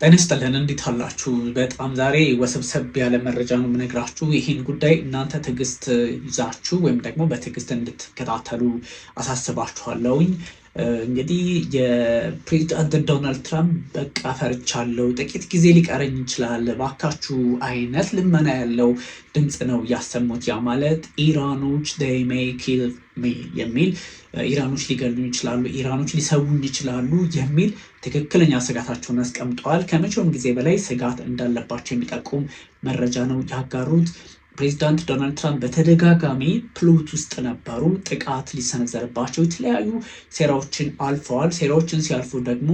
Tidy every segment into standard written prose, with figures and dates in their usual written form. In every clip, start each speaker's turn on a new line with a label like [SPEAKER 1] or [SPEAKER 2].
[SPEAKER 1] ጤና ይስጥልን እንዴት አላችሁ? በጣም ዛሬ ወሰብሰብ ያለ መረጃ ነው የምነግራችሁ። ይህን ጉዳይ እናንተ ትዕግስት ይዛችሁ ወይም ደግሞ በትዕግስት እንድትከታተሉ አሳስባችኋለሁኝ። እንግዲህ የፕሬዚዳንት ዶናልድ ትራምፕ በቃ ፈርቻለሁ፣ ጥቂት ጊዜ ሊቀረኝ ይችላል፣ ባካችሁ አይነት ልመና ያለው ድምፅ ነው ያሰሙት። ያ ማለት ኢራኖች they may kill me የሚል ኢራኖች ሊገሉኝ ይችላሉ፣ ኢራኖች ሊሰውኝ ይችላሉ የሚል ትክክለኛ ስጋታቸውን አስቀምጠዋል። ከመቼውም ጊዜ በላይ ስጋት እንዳለባቸው የሚጠቁም መረጃ ነው ያጋሩት። ፕሬዚዳንት ዶናልድ ትራምፕ በተደጋጋሚ ፕሎት ውስጥ ነበሩ። ጥቃት ሊሰነዘርባቸው የተለያዩ ሴራዎችን አልፈዋል። ሴራዎችን ሲያልፉ ደግሞ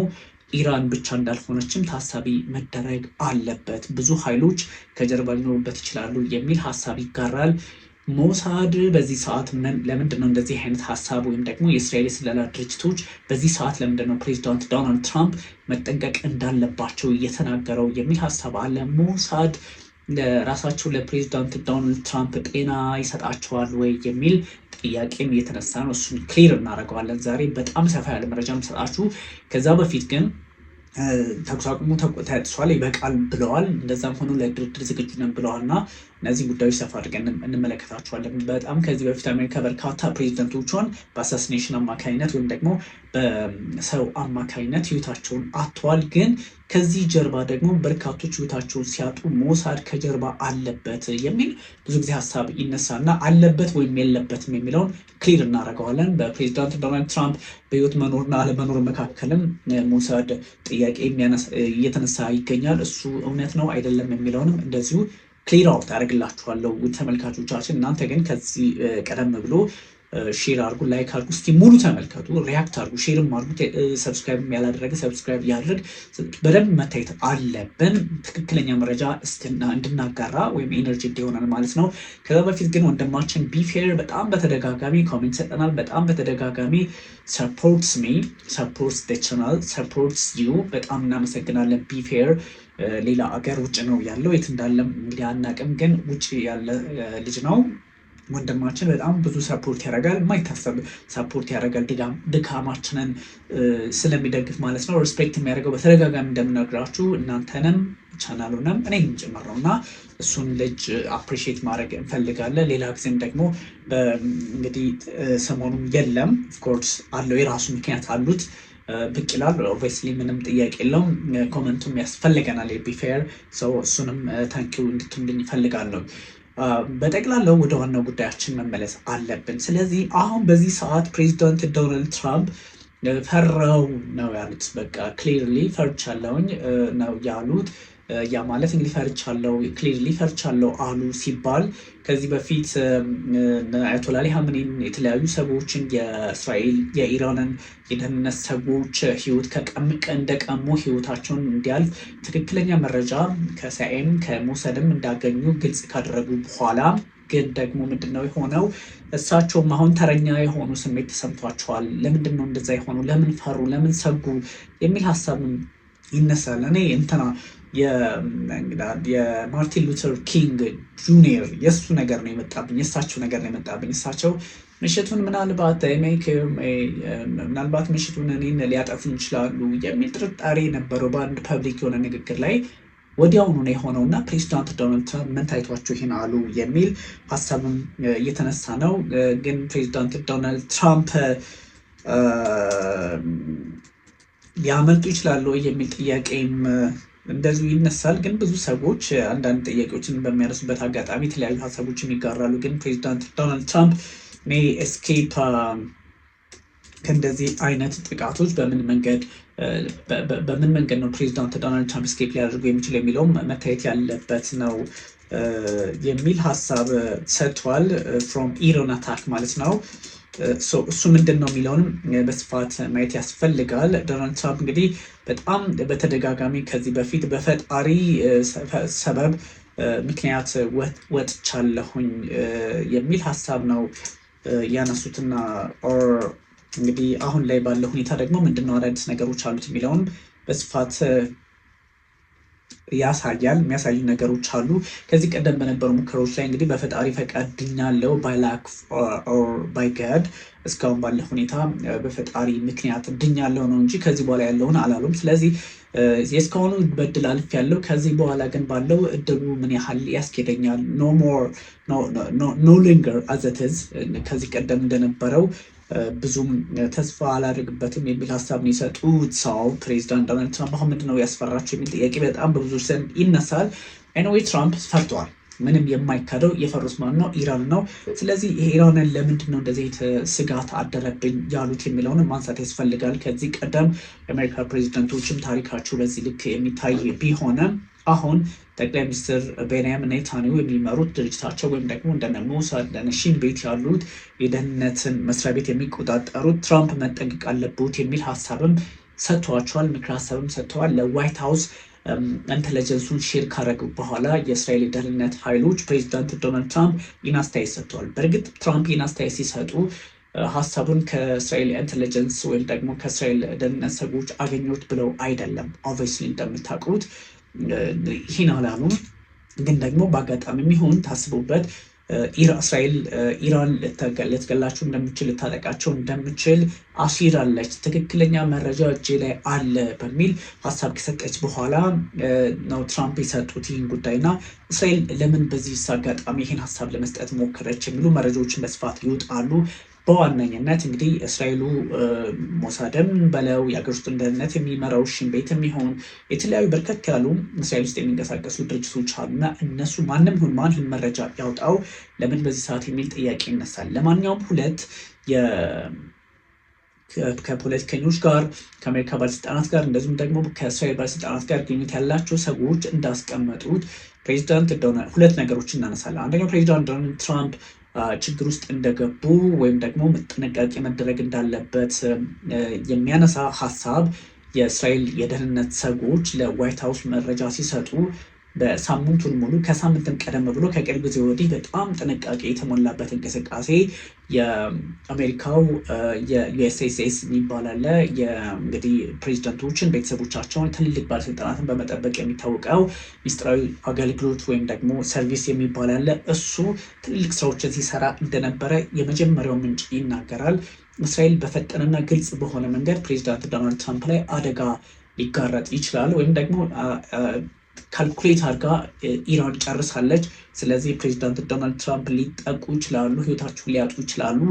[SPEAKER 1] ኢራን ብቻ እንዳልሆነችም ታሳቢ መደረግ አለበት። ብዙ ኃይሎች ከጀርባ ሊኖሩበት ይችላሉ የሚል ሀሳብ ይጋራል። ሞሳድ በዚህ ሰዓት ለምንድነው እንደዚህ አይነት ሀሳብ ወይም ደግሞ የእስራኤል የስለላ ድርጅቶች በዚህ ሰዓት ለምንድነው ፕሬዚዳንት ዶናልድ ትራምፕ መጠንቀቅ እንዳለባቸው እየተናገረው የሚል ሀሳብ አለ። ሞሳድ ለራሳቸው ለፕሬዚዳንት ዶናልድ ትራምፕ ጤና ይሰጣቸዋል ወይ የሚል ጥያቄም እየተነሳ ነው። እሱን ክሊር እናደርገዋለን ዛሬ በጣም ሰፋ ያለ መረጃ ሰጣችሁ። ከዛ በፊት ግን ተኩስ አቁሙ ተጥሷል ይበቃል ብለዋል። እንደዛም ሆኖ ለድርድር ዝግጁ ነን ብለዋል እና እነዚህ ጉዳዮች ሰፋ አድርገን እንመለከታቸዋለን። በጣም ከዚህ በፊት አሜሪካ በርካታ ፕሬዚደንቶቿን በአሳሲኔሽን አማካኝነት ወይም ደግሞ በሰው አማካኝነት ህይወታቸውን አጥተዋል። ግን ከዚህ ጀርባ ደግሞ በርካቶች ህይወታቸውን ሲያጡ ሞሳድ ከጀርባ አለበት የሚል ብዙ ጊዜ ሀሳብ ይነሳና አለበት ወይም የለበትም የሚለውን ክሊር እናደርገዋለን። በፕሬዚዳንት ዶናልድ ትራምፕ በህይወት መኖርና አለመኖር መካከልም ሞሳድ ጥያቄ እየተነሳ ይገኛል። እሱ እውነት ነው አይደለም የሚለውንም እንደዚሁ ክሊር አውት ያደርግላችኋለሁ ተመልካቾቻችን። እናንተ ግን ከዚህ ቀደም ብሎ ሼር አድርጉ፣ ላይክ አድርጉ፣ እስኪ ሙሉ ተመልከቱ፣ ሪያክት አድርጉ፣ ሼርም አድርጉ። ሰብስክራይብ ያላደረገ ሰብስክራይብ ያድርግ። በደንብ መታየት አለብን ትክክለኛ መረጃ እንድናጋራ ወይም ኤነርጂ እንዲሆነን ማለት ነው። ከዛ በፊት ግን ወንድማችን ቢፌር በጣም በተደጋጋሚ ኮሜንት ሰጠናል። በጣም በተደጋጋሚ ሰፖርትስ ሚ ሰፖርትስ ዘ ቻናል ሰፖርትስ ዩ በጣም እናመሰግናለን ቢፌር። ሌላ አገር ውጭ ነው ያለው፣ የት እንዳለም እንግዲህ አናቅም፣ ግን ውጭ ያለ ልጅ ነው ወንድማችን። በጣም ብዙ ሰፖርት ያደርጋል፣ የማይታሰብ ሰፖርት ያደርጋል፣ ድካማችንን ስለሚደግፍ ማለት ነው። ሪስፔክት የሚያደርገው በተደጋጋሚ እንደምነግራችሁ እናንተንም ቻናሉንም እኔም ጭምር ነው እና እሱን ልጅ አፕሪሺየት ማድረግ እንፈልጋለን። ሌላ ጊዜም ደግሞ እንግዲህ ሰሞኑን የለም፣ ኦፍኮርስ አለው፣ የራሱ ምክንያት አሉት፣ ብቅ ይላል። ኦብቪየስሊ ምንም ጥያቄ የለውም። ኮመንቱም ያስፈልገናል የቢፌር ሰው፣ እሱንም ታንኪው እንድትሉኝ ይፈልጋለሁ። በጠቅላላው ወደ ዋናው ጉዳያችን መመለስ አለብን። ስለዚህ አሁን በዚህ ሰዓት ፕሬዚዳንት ዶናልድ ትራምፕ ፈራው ነው ያሉት። በቃ ክሊርሊ ፈርቻለሁኝ ነው ያሉት። ያ ማለት እንግዲህ ፈርቻለሁ፣ ክሊርሊ ፈርቻለሁ አሉ ሲባል ከዚህ በፊት አያቶላ አሊ ኻሜኒን የተለያዩ ሰዎችን የእስራኤል የኢራንን የደህንነት ሰዎች ህይወት እንደቀሙ ህይወታቸውን እንዲያልፍ ትክክለኛ መረጃ ከሳኤም ከሞሳድም እንዳገኙ ግልጽ ካደረጉ በኋላ ግን ደግሞ ምንድነው የሆነው? እሳቸውም አሁን ተረኛ የሆኑ ስሜት ተሰምቷቸዋል። ለምንድን ነው እንደዛ የሆኑ? ለምን ፈሩ? ለምን ሰጉ? የሚል ሀሳብ ይነሳል። እኔ እንትና የማርቲን ሉተር ኪንግ ጁኒየር የእሱ ነገር ነው የመጣብኝ፣ የእሳቸው ነገር ነው የመጣብኝ። እሳቸው ምሽቱን ምናልባት ምሽቱን እኔን ሊያጠፉኝ ይችላሉ የሚል ጥርጣሬ ነበረው በአንድ ፐብሊክ የሆነ ንግግር ላይ ወዲያውኑ ነው የሆነው እና ፕሬዚዳንት ዶናልድ ትራምፕ ምን ታይቷቸው ይሄን አሉ የሚል ሀሳብም እየተነሳ ነው። ግን ፕሬዚዳንት ዶናልድ ትራምፕ ሊያመልጡ ይችላሉ የሚል ጥያቄም እንደዚሁ ይነሳል። ግን ብዙ ሰዎች አንዳንድ ጥያቄዎችን በሚያነሱበት አጋጣሚ የተለያዩ ሀሳቦችን ይጋራሉ። ግን ፕሬዚዳንት ዶናልድ ትራምፕ ሜይ ኤስኬፕ ከእንደዚህ አይነት ጥቃቶች በምን መንገድ ነው ፕሬዚዳንት ዶናልድ ትራምፕ ኤስኬፕ ሊያደርጉ የሚችሉ የሚለውም መታየት ያለበት ነው የሚል ሀሳብ ሰጥቷል። ፍሮም ኢራን አታክ ማለት ነው። እሱ ምንድን ነው የሚለውንም በስፋት ማየት ያስፈልጋል። ዶናልድ ትራምፕ እንግዲህ በጣም በተደጋጋሚ ከዚህ በፊት በፈጣሪ ሰበብ ምክንያት ወጥቻለሁኝ የሚል ሀሳብ ነው ያነሱትና እንግዲህ አሁን ላይ ባለው ሁኔታ ደግሞ ምንድነው አዳዲስ ነገሮች አሉት የሚለውን በስፋት ያሳያል። የሚያሳዩ ነገሮች አሉ። ከዚህ ቀደም በነበሩ ሙከራዎች ላይ እንግዲህ በፈጣሪ ፈቃድ ድኛለሁ ባይ ላክ ኦር ባይ ጋድ እስካሁን ባለ ሁኔታ በፈጣሪ ምክንያት ድኛለሁ ነው እንጂ ከዚህ በኋላ ያለውን አላሉም። ስለዚህ የእስካሁኑ በድል አልፍ ያለው ከዚህ በኋላ ግን ባለው እድሉ ምን ያህል ያስኬደኛል ኖ ሊንገር አዘትዝ ከዚህ ቀደም እንደነበረው ብዙም ተስፋ አላደርግበትም የሚል ሀሳብ ነው የሰጡት። ሰው ፕሬዚዳንት ዶናልድ ትራምፕ አሁን ምንድን ነው ያስፈራቸው የሚል ጥያቄ በጣም በብዙዎች ዘንድ ይነሳል። ኤኒዌይ ትራምፕ ፈርተዋል። ምንም የማይካደው የፈሩት ማን ነው? ኢራን ነው። ስለዚህ ኢራንን ለምንድን ነው እንደዚህ ስጋት አደረብኝ ያሉት የሚለውን ማንሳት ያስፈልጋል። ከዚህ ቀደም የአሜሪካ ፕሬዚደንቶችም ታሪካቸው በዚህ ልክ የሚታይ ቢሆንም አሁን ጠቅላይ ሚኒስትር ቤንያሚን ኔታንያሁ የሚመሩት ድርጅታቸው ወይም ደግሞ እንደነ ሞሳድ እንደነ ሺን ቤት ያሉት የደህንነትን መስሪያ ቤት የሚቆጣጠሩት ትራምፕ መጠንቀቅ አለበት የሚል ሀሳብም ሰጥተዋቸዋል። ምክር ሀሳብም ሰጥተዋል። ለዋይት ሀውስ ኢንተለጀንሱን ሼር ካረጉ በኋላ የእስራኤል የደህንነት ኃይሎች ፕሬዚዳንት ዶናልድ ትራምፕ ይህን አስተያየት ሰጥተዋል። በእርግጥ ትራምፕ ይህን አስተያየት ሲሰጡ ሀሳቡን ከእስራኤል ኢንተለጀንስ ወይም ደግሞ ከእስራኤል ደህንነት ሰዎች አገኙት ብለው አይደለም። ኦብቪየስሊ እንደምታውቁት ይህን አላሉም። ግን ደግሞ በአጋጣሚ የሚሆን ታስቡበት እስራኤል ኢራን ልትገላቸው እንደምችል ልታጠቃቸው እንደምችል አሲራለች፣ ትክክለኛ መረጃ እጄ ላይ አለ በሚል ሀሳብ ከሰጠች በኋላ ነው ትራምፕ የሰጡት ይህን ጉዳይና እስራኤል ለምን በዚህ አጋጣሚ ይህን ሀሳብ ለመስጠት ሞከረች የሚሉ መረጃዎችን በስፋት ይወጣሉ። በዋነኝነት እንግዲህ እስራኤሉ ሞሳድም በለው የአገር ውስጥ ደህንነት የሚመራው ሽን ቤት የሚሆን የተለያዩ በርከት ያሉ እስራኤል ውስጥ የሚንቀሳቀሱ ድርጅቶች አሉና እነሱ ማንም ይሁን ማን ይህን መረጃ ያውጣው ለምን በዚህ ሰዓት የሚል ጥያቄ ይነሳል። ለማንኛውም ሁለት ከፖለቲከኞች ጋር ከአሜሪካ ባለስልጣናት ጋር እንደዚሁም ደግሞ ከእስራኤል ባለስልጣናት ጋር ግንኙነት ያላቸው ሰዎች እንዳስቀመጡት ፕሬዚዳንት ዶናልድ ሁለት ነገሮች እናነሳለን። አንደኛው ፕሬዚዳንት ዶናልድ ትራምፕ ችግር ውስጥ እንደገቡ ወይም ደግሞ ጥንቃቄ መደረግ እንዳለበት የሚያነሳ ሀሳብ የእስራኤል የደህንነት ሰዎች ለዋይት ሀውስ መረጃ ሲሰጡ በሳምንቱን ሙሉ ከሳምንትም ቀደም ብሎ ከቅርብ ጊዜ ወዲህ በጣም ጥንቃቄ የተሞላበት እንቅስቃሴ የአሜሪካው የዩኤስኤስ የሚባል አለ እንግዲህ ፕሬዚደንቶችን ቤተሰቦቻቸውን ትልልቅ ባለስልጣናትን በመጠበቅ የሚታወቀው ሚስጥራዊ አገልግሎት ወይም ደግሞ ሰርቪስ የሚባል አለ። እሱ ትልልቅ ስራዎችን ሲሰራ እንደነበረ የመጀመሪያው ምንጭ ይናገራል። እስራኤል በፈጠነና ግልጽ በሆነ መንገድ ፕሬዚዳንት ዶናልድ ትራምፕ ላይ አደጋ ሊጋረጥ ይችላል ወይም ደግሞ ካልኩሌት አድርጋ ኢራን ጨርሳለች። ስለዚህ ፕሬዚዳንት ዶናልድ ትራምፕ ሊጠቁ ይችላሉ፣ ህይወታቸውን ሊያጡ ይችላሉ፣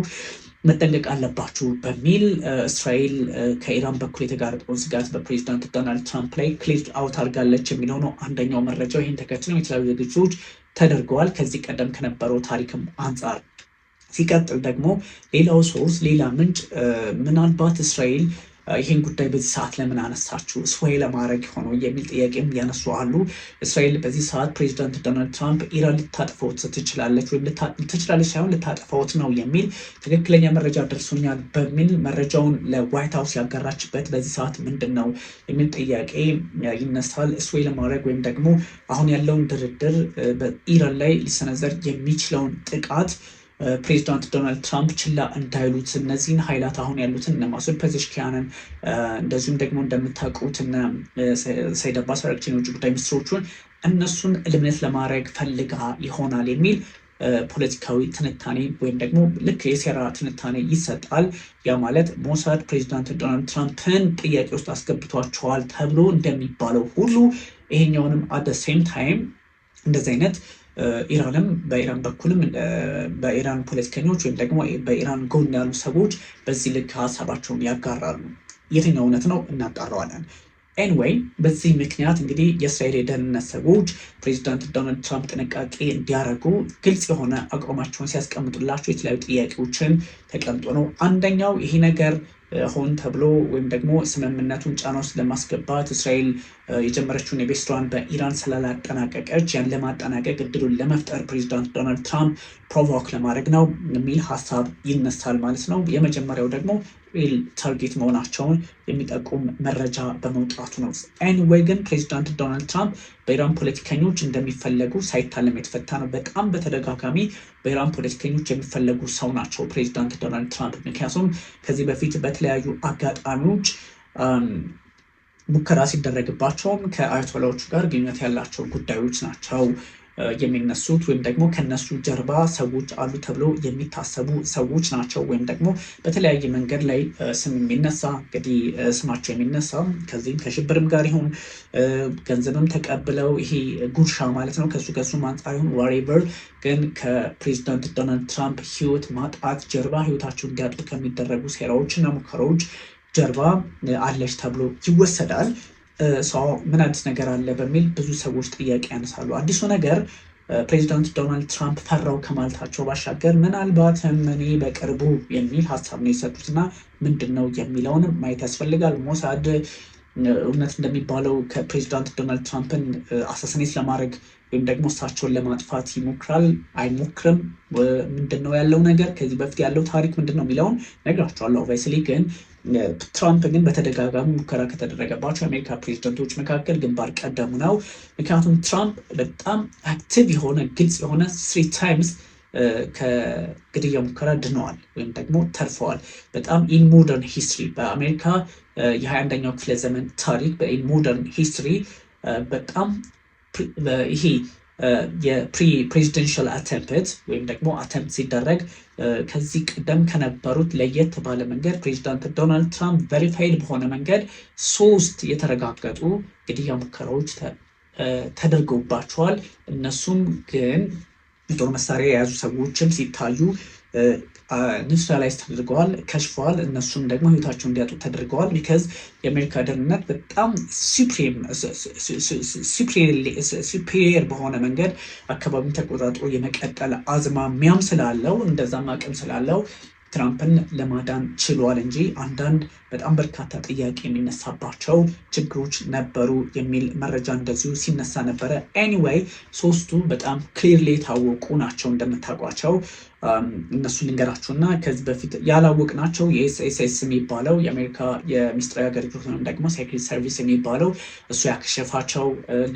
[SPEAKER 1] መጠንቀቅ አለባችሁ በሚል እስራኤል ከኢራን በኩል የተጋረጠውን ስጋት በፕሬዚዳንት ዶናልድ ትራምፕ ላይ ክሊር አውት አድርጋለች የሚለው ነው አንደኛው መረጃው። ይህን ተከትለው የተለያዩ ዝግጅቶች ተደርገዋል ከዚህ ቀደም ከነበረው ታሪክም አንጻር። ሲቀጥል ደግሞ ሌላው ሶርስ ሌላ ምንጭ ምናልባት እስራኤል ይህን ጉዳይ በዚህ ሰዓት ለምን አነሳችሁ ስዌይ ለማድረግ ሆኖ የሚል ጥያቄም ያነሱ አሉ። እስራኤል በዚህ ሰዓት ፕሬዚዳንት ዶናልድ ትራምፕ ኢራን ልታጥፈውት ትችላለች ወይም ትችላለች ሳይሆን ልታጥፈውት ነው የሚል ትክክለኛ መረጃ ደርሶኛል በሚል መረጃውን ለዋይት ሀውስ ያጋራችበት በዚህ ሰዓት ምንድን ነው የሚል ጥያቄ ይነሳል። ስዌይ ለማድረግ ወይም ደግሞ አሁን ያለውን ድርድር በኢራን ላይ ሊሰነዘር የሚችለውን ጥቃት ፕሬዚዳንት ዶናልድ ትራምፕ ችላ እንዳይሉት እነዚህን ኃይላት አሁን ያሉትን እነ ማሱድ ፔዜሽኪያንን እንደዚሁም ደግሞ እንደምታውቁት እነ ሰይድ አባስ አራግቺን የውጭ ጉዳይ ሚኒስትሮቹን እነሱን እልምነት ለማድረግ ፈልጋ ይሆናል የሚል ፖለቲካዊ ትንታኔ ወይም ደግሞ ልክ የሴራ ትንታኔ ይሰጣል። ያ ማለት ሞሳድ ፕሬዚዳንት ዶናልድ ትራምፕን ጥያቄ ውስጥ አስገብቷቸዋል ተብሎ እንደሚባለው ሁሉ ይሄኛውንም አት ሴም ታይም እንደዚህ አይነት ኢራንም በኢራን በኩልም በኢራን ፖለቲከኞች ወይም ደግሞ በኢራን ጎን ያሉ ሰዎች በዚህ ልክ ሀሳባቸውን ያጋራሉ። የትኛው እውነት ነው እናጣራዋለን። ኤንዌይ በዚህ ምክንያት እንግዲህ የእስራኤል የደህንነት ሰዎች ፕሬዚዳንት ዶናልድ ትራምፕ ጥንቃቄ እንዲያደርጉ ግልጽ የሆነ አቋማቸውን ሲያስቀምጡላቸው የተለያዩ ጥያቄዎችን ተቀምጦ ነው። አንደኛው ይሄ ነገር ሆን ተብሎ ወይም ደግሞ ስምምነቱን ጫና ውስጥ ለማስገባት እስራኤል የጀመረችውን የቤት ስራዋን በኢራን ስላላጠናቀቀች ያን ለማጠናቀቅ እድሉን ለመፍጠር ፕሬዚዳንት ዶናልድ ትራምፕ ፕሮቮክ ለማድረግ ነው የሚል ሀሳብ ይነሳል ማለት ነው። የመጀመሪያው ደግሞ ሪል ታርጌት መሆናቸውን የሚጠቁም መረጃ በመውጣቱ ነው። ኤኒዌይ ግን ፕሬዚዳንት ዶናልድ ትራምፕ በኢራን ፖለቲከኞች እንደሚፈለጉ ሳይታለም የተፈታ ነው። በጣም በተደጋጋሚ በኢራን ፖለቲከኞች የሚፈለጉ ሰው ናቸው ፕሬዚዳንት ዶናልድ ትራምፕ። ምክንያቱም ከዚህ በፊት በተለያዩ አጋጣሚዎች ሙከራ ሲደረግባቸውም ከአያቶላዎቹ ጋር ግንኙነት ያላቸው ጉዳዮች ናቸው የሚነሱት ወይም ደግሞ ከነሱ ጀርባ ሰዎች አሉ ተብሎ የሚታሰቡ ሰዎች ናቸው። ወይም ደግሞ በተለያየ መንገድ ላይ ስም የሚነሳ እንግዲህ ስማቸው የሚነሳ ከዚህም ከሽብርም ጋር ይሁን ገንዘብም ተቀብለው ይሄ ጉርሻ ማለት ነው ከሱ አንጻር ይሁን ዋሬቨር ግን ከፕሬዚዳንት ዶናልድ ትራምፕ ህይወት ማጣት ጀርባ ህይወታቸውን እንዲያጡ ከሚደረጉ ሴራዎችና ሙከራዎች ጀርባ አለች ተብሎ ይወሰዳል። ምን አዲስ ነገር አለ በሚል ብዙ ሰዎች ጥያቄ ያነሳሉ። አዲሱ ነገር ፕሬዚዳንት ዶናልድ ትራምፕ ፈራው ከማለታቸው ባሻገር ምናልባትም እኔ በቅርቡ የሚል ሀሳብ ነው የሰጡትና ምንድን ነው የሚለውንም ማየት ያስፈልጋል። ሞሳድ እውነት እንደሚባለው ከፕሬዚዳንት ዶናልድ ትራምፕን አሳስኔት ለማድረግ ወይም ደግሞ እሳቸውን ለማጥፋት ይሞክራል አይሞክርም? ምንድን ነው ያለው ነገር? ከዚህ በፊት ያለው ታሪክ ምንድን ነው የሚለውን ነግራቸዋለሁ። ኦብቪየስሊ ግን ትራምፕ ግን በተደጋጋሚ ሙከራ ከተደረገባቸው የአሜሪካ ፕሬዚደንቶች መካከል ግንባር ቀደሙ ነው። ምክንያቱም ትራምፕ በጣም አክቲቭ የሆነ ግልጽ የሆነ 3 ታይምስ ከግድያ ሙከራ ድነዋል ወይም ደግሞ ተርፈዋል። በጣም ኢን ሞደርን ሂስትሪ በአሜሪካ የ21ኛው ክፍለ ዘመን ታሪክ በኢን ሞደርን ሂስትሪ በጣም ይሄ የፕሬዚደንሻል አተምፕት ወይም ደግሞ አተምፕት ሲደረግ ከዚህ ቀደም ከነበሩት ለየት ባለ መንገድ ፕሬዚዳንት ዶናልድ ትራምፕ ቬሪፋይድ በሆነ መንገድ 3 የተረጋገጡ ግድያ ሙከራዎች ተደርገውባቸዋል። እነሱም ግን የጦር መሳሪያ የያዙ ሰዎችም ሲታዩ ኒውትራላይዝ ተደርገዋል፣ ከሽፈዋል። እነሱም ደግሞ ህይወታቸውን እንዲያጡ ተደርገዋል። ቢካዝ የአሜሪካ ደህንነት በጣም ሱፕሪየር በሆነ መንገድ አካባቢን ተቆጣጥሮ የመቀጠል አዝማሚያም ስላለው እንደዛም አቅም ስላለው ትራምፕን ለማዳን ችሏል እንጂ አንዳንድ በጣም በርካታ ጥያቄ የሚነሳባቸው ችግሮች ነበሩ የሚል መረጃ እንደዚሁ ሲነሳ ነበረ። ኤኒዌይ 3ቱ በጣም ክሊርሊ የታወቁ ናቸው እንደምታውቋቸው። እነሱ ልንገራችሁና ከዚህ በፊት ያላወቅናቸው የኤስኤስኤስ የሚባለው የአሜሪካ የሚስጥራዊ አገልግሎት ወይም ደግሞ ሴክሬት ሰርቪስ የሚባለው እሱ ያከሸፋቸው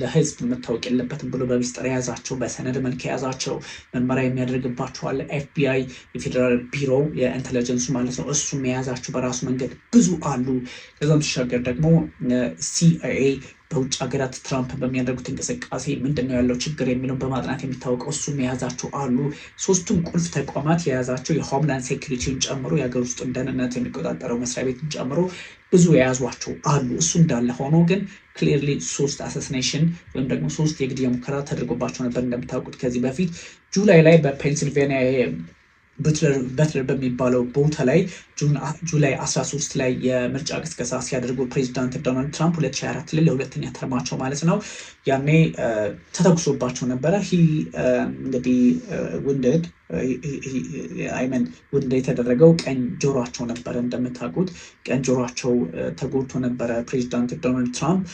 [SPEAKER 1] ለህዝብ መታወቅ የለበትም ብሎ በሚስጥር የያዛቸው በሰነድ መልክ የያዛቸው ምርመራ የሚያደርግባቸዋል። ኤፍቢአይ የፌዴራል ቢሮ የኢንቴሊጀንሱ ማለት ነው። እሱም የያዛቸው በራሱ መንገድ ብዙ አሉ። ከዛም ተሻገር ደግሞ ሲአይኤ በውጭ ሀገራት ትራምፕ በሚያደርጉት እንቅስቃሴ ምንድነው ያለው ችግር የሚለውን በማጥናት የሚታወቀው እሱም የያዛቸው አሉ። 3ቱም ቁልፍ ተቋማት የያዛቸው የሆምላንድ ሴኩሪቲን ጨምሮ የሀገር ውስጥ ደህንነት የሚቆጣጠረው መስሪያ ቤትን ጨምሮ ብዙ የያዟቸው አሉ። እሱ እንዳለ ሆኖ ግን ክሊርሊ 3 አሳሲኔሽን ወይም ደግሞ 3 የግድያ ሙከራ ተደርጎባቸው ነበር። እንደምታውቁት ከዚህ በፊት ጁላይ ላይ በፔንሲልቬኒያ በትለር በሚባለው ቦታ ላይ ጁላይ 13 ላይ የምርጫ ቅስቀሳ ሲያደርጉ ፕሬዚዳንት ዶናልድ ትራምፕ 2024 ላይ ለሁለተኛ ተርማቸው ማለት ነው ያኔ ተተኩሶባቸው ነበረ። እንግዲህ ውንድድ የተደረገው ቀኝ ጆሯቸው ነበረ። እንደምታውቁት ቀኝ ጆሯቸው ተጎድቶ ነበረ ፕሬዚዳንት ዶናልድ ትራምፕ።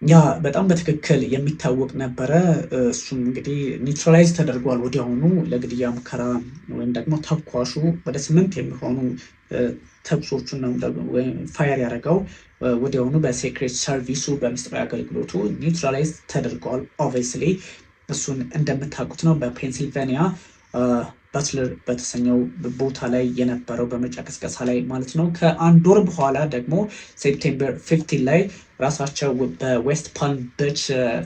[SPEAKER 1] ያ በጣም በትክክል የሚታወቅ ነበረ። እሱም እንግዲህ ኒውትራላይዝ ተደርጓል ወዲያውኑ። ለግድያ ሙከራ ወይም ደግሞ ተኳሹ ወደ 8 የሚሆኑ ተኩሶቹን ነው ፋየር ያደረገው ወዲያውኑ በሴክሬት ሰርቪሱ በምስጢራዊ አገልግሎቱ ኒውትራላይዝ ተደርጓል። ኦብቪየስሊ እሱን እንደምታውቁት ነው በፔንሲልቬኒያ ባትለር በተሰኘው ቦታ ላይ የነበረው በምርጫ ቅስቀሳ ላይ ማለት ነው። ከአንድ ወር በኋላ ደግሞ ሴፕቴምበር 15 ላይ ራሳቸው በዌስት ፓልም ቢች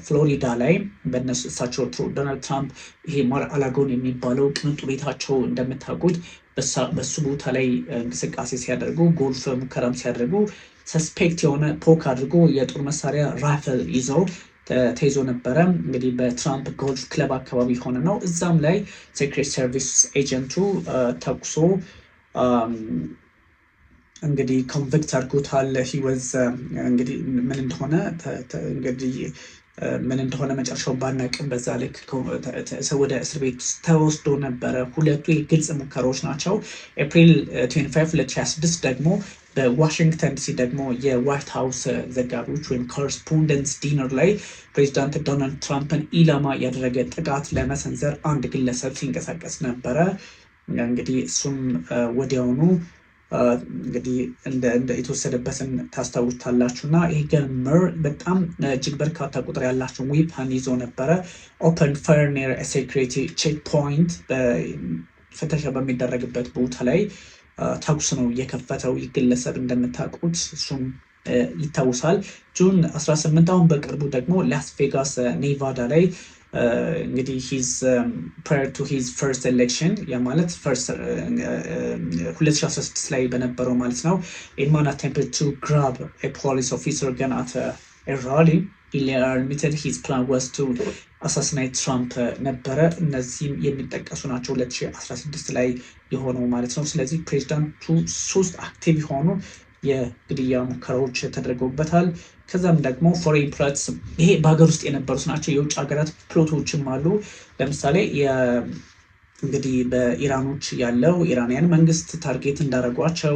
[SPEAKER 1] ፍሎሪዳ ላይ በነሱ እሳቸው ዶናልድ ትራምፕ ይሄ ማር አላጎን የሚባለው ቅንጡ ቤታቸው እንደምታውቁት በሱ ቦታ ላይ እንቅስቃሴ ሲያደርጉ ጎልፍ ሙከራም ሲያደርጉ ሰስፔክት የሆነ ፖክ አድርጎ የጦር መሳሪያ ራይፍል ይዘው ተይዞ ነበረ። እንግዲህ በትራምፕ ጎልፍ ክለብ አካባቢ ሆነ ነው። እዛም ላይ ሴክሬት ሰርቪስ ኤጀንቱ ተኩሶ እንግዲህ ኮንቪክት አድርጎታል። ሂወዝ እንግዲህ ምን እንደሆነ መጨረሻውን ባናቅም በዛ ልክ ወደ እስር ቤት ተወስዶ ነበረ። 2ቱ የግልጽ ሙከራዎች ናቸው። ኤፕሪል 25 2026 ደግሞ በዋሽንግተን ዲሲ ደግሞ የዋይት ሀውስ ዘጋቢዎች ወይም ኮረስፖንደንስ ዲነር ላይ ፕሬዚዳንት ዶናልድ ትራምፕን ኢላማ ያደረገ ጥቃት ለመሰንዘር አንድ ግለሰብ ሲንቀሳቀስ ነበረ። እንግዲህ እሱም ወዲያውኑ እንግዲህ እንደ የተወሰደበትን ታስታውሳላችሁ እና ይህ ገመር በጣም እጅግ በርካታ ቁጥር ያላቸው ዌፐን ይዞ ነበረ። ኦፐን ፋየር ኒር ሴኩሪቲ ቼክ ፖይንት ፍተሻ በሚደረግበት ቦታ ላይ ተኩስ ነው የከፈተው ይህ ግለሰብ እንደምታውቁት። እሱም ይታወሳል። ጁን 18 አሁን በቅርቡ ደግሞ ላስ ቬጋስ ኔቫዳ ላይ እንግዲህ ሂዝ ፕራየር ቱ ሂዝ ፈርስት ኤሌክሽን ማለት 2016 ላይ በነበረው ማለት ነው a man attempted to grab a police officer gun at a rally. he admitted his plan was to assassinate Trump ነበረ። እነዚህም የሚጠቀሱ ናቸው 2016 ላይ የሆነው ማለት ነው። ስለዚህ ፕሬዚዳንቱ 3 አክቲቭ የሆኑ የግድያ ሙከራዎች ተደርገውበታል። ከዛም ደግሞ ፎሬን ፕሎትስ ይሄ በሀገር ውስጥ የነበሩት ናቸው። የውጭ ሀገራት ፕሎቶችም አሉ። ለምሳሌ እንግዲህ በኢራኖች ያለው ኢራንያን መንግስት ታርጌት እንዳደረጓቸው